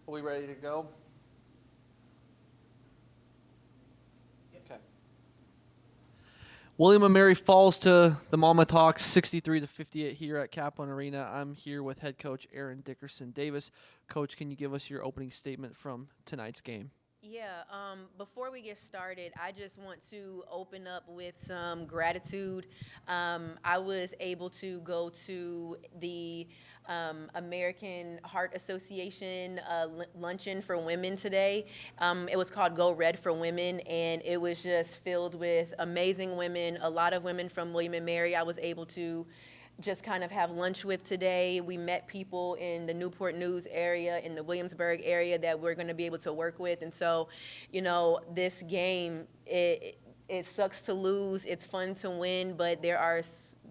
Are we ready to go? Okay. William & Mary falls to the Monmouth Hawks 63-58 here at Kaplan Arena. I'm here with head coach Erin Dickerson Davis. Coach, can you give us your opening statement from tonight's game? Yeah, before we get started, I just want to open up with some gratitude. I was able to go to the American Heart Association luncheon for women today. It was called Go Red for Women, and it was just filled with amazing women, a lot of women from William & Mary. I was able to just kind of have lunch with today. We met people in the Newport News area, in the Williamsburg area that we're going to be able to work with. And so, this game, it sucks to lose. It's fun to win, but there are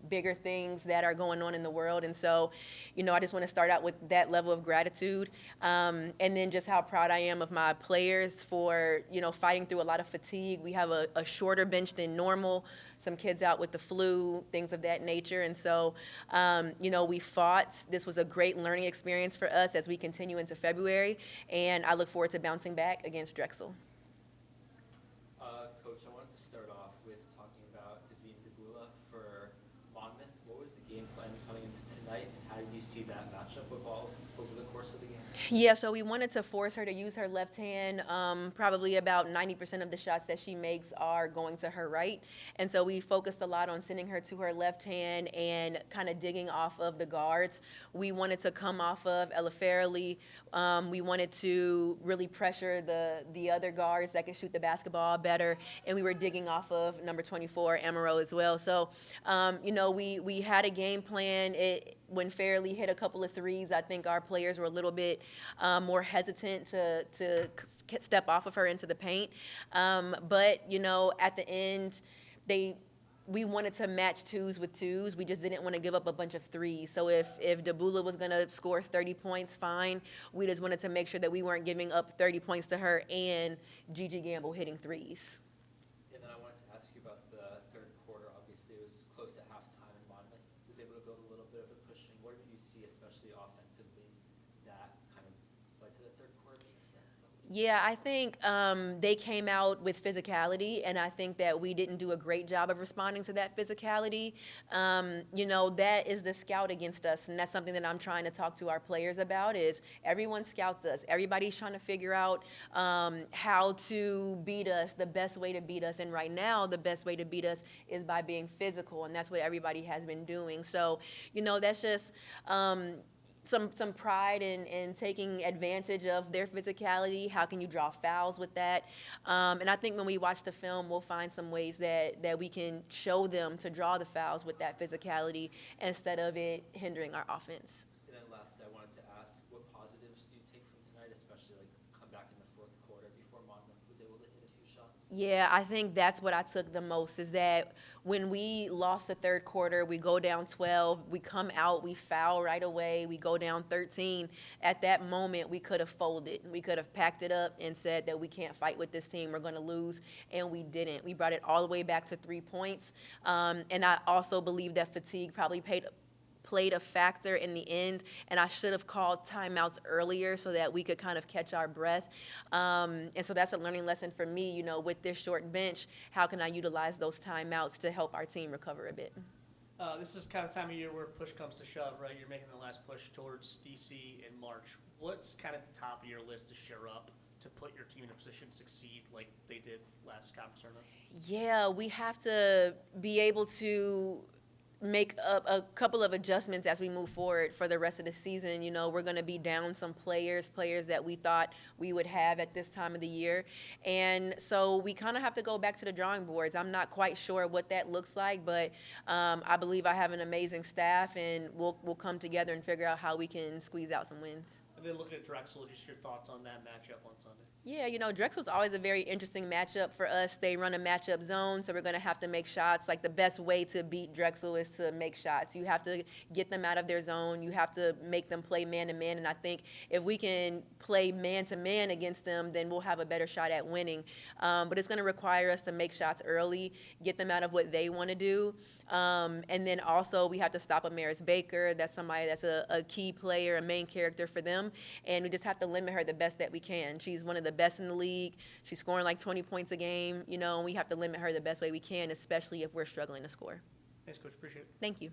bigger things that are going on in the world. And so, I just want to start out with that level of gratitude. And then just how proud I am of my players for, fighting through a lot of fatigue. We have a shorter bench than normal, some kids out with the flu, things of that nature. And so, we fought. This was a great learning experience for us as we continue into February. And I look forward to bouncing back against Drexel. Coach, I wanted to start off with talking about Davine Debula for Monmouth. What was the game plan coming into tonight, and how did you see that matchup evolve over the course of the game? Yeah, so we wanted to force her to use her left hand. Probably about 90% of the shots that she makes are going to her right. And so we focused a lot on sending her to her left hand and kind of digging off of the guards. We wanted to come off of Ella Fairley. We wanted to really pressure the other guards that could shoot the basketball better. And we were digging off of number 24, Amaro, as well. So, we had a game plan. When Fairley hit a couple of threes, I think our players were a little bit more hesitant to step off of her into the paint. But, at the end, we wanted to match twos with twos. We just didn't want to give up a bunch of threes. So if Debula was going to score 30 points, fine. We just wanted to make sure that we weren't giving up 30 points to her and Gigi Gamble hitting threes. And then I wanted to ask you about the third quarter. Obviously, it was close at halftime, and Monmouth was able to build a little bit of a pushing. What did you see, especially offensively, that kind of led to the third quarter being a standstill? Yeah, I think they came out with physicality, and I think that we didn't do a great job of responding to that physicality. That is the scout against us, and that's something that I'm trying to talk to our players about is everyone scouts us. Everybody's trying to figure out how to beat us, the best way to beat us, and right now the best way to beat us is by being physical, and that's what everybody has been doing. So, that's just some pride in taking advantage of their physicality. How can you draw fouls with that? And I think when we watch the film, we'll find some ways that we can show them to draw the fouls with that physicality instead of it hindering our offense. And then lastly, I wanted to ask, what positives do you take from tonight, especially come back in the fourth quarter before Monmouth was able to hit a few shots? Yeah, I think that's what I took the most is that when we lost the third quarter, we go down 12, we come out, we foul right away, we go down 13. At that moment, we could have folded. We could have packed it up and said that we can't fight with this team, we're going to lose, and we didn't. We brought it all the way back to 3 points, and I also believe that fatigue probably played a factor in the end, and I should have called timeouts earlier so that we could kind of catch our breath. And so that's a learning lesson for me, with this short bench, how can I utilize those timeouts to help our team recover a bit? This is kind of time of year where push comes to shove, right? You're making the last push towards DC in March. What's kind of the top of your list to shore up to put your team in a position to succeed like they did last conference tournament? Yeah, we have to be able to make a couple of adjustments as we move forward for the rest of the season. We're going to be down some players that we thought we would have at this time of the year. And so we kind of have to go back to the drawing boards. I'm not quite sure what that looks like, but I believe I have an amazing staff, and we'll come together and figure out how we can squeeze out some wins. And then looking at Drexel, just your thoughts on that matchup on Sunday? Yeah, Drexel's always a very interesting matchup for us. They run a matchup zone, so we're going to have to make shots. Like, the best way to beat Drexel is to make shots. You have to get them out of their zone. You have to make them play man-to-man, and I think if we can play man-to-man against them, then we'll have a better shot at winning. But it's going to require us to make shots early, get them out of what they want to do. And then also we have to stop Amaris Baker. That's somebody that's a key player, a main character for them. And we just have to limit her the best that we can. She's one of the best in the league. She's scoring like 20 points a game, and we have to limit her the best way we can, especially if we're struggling to score. Thanks, Coach. Appreciate it. Thank you.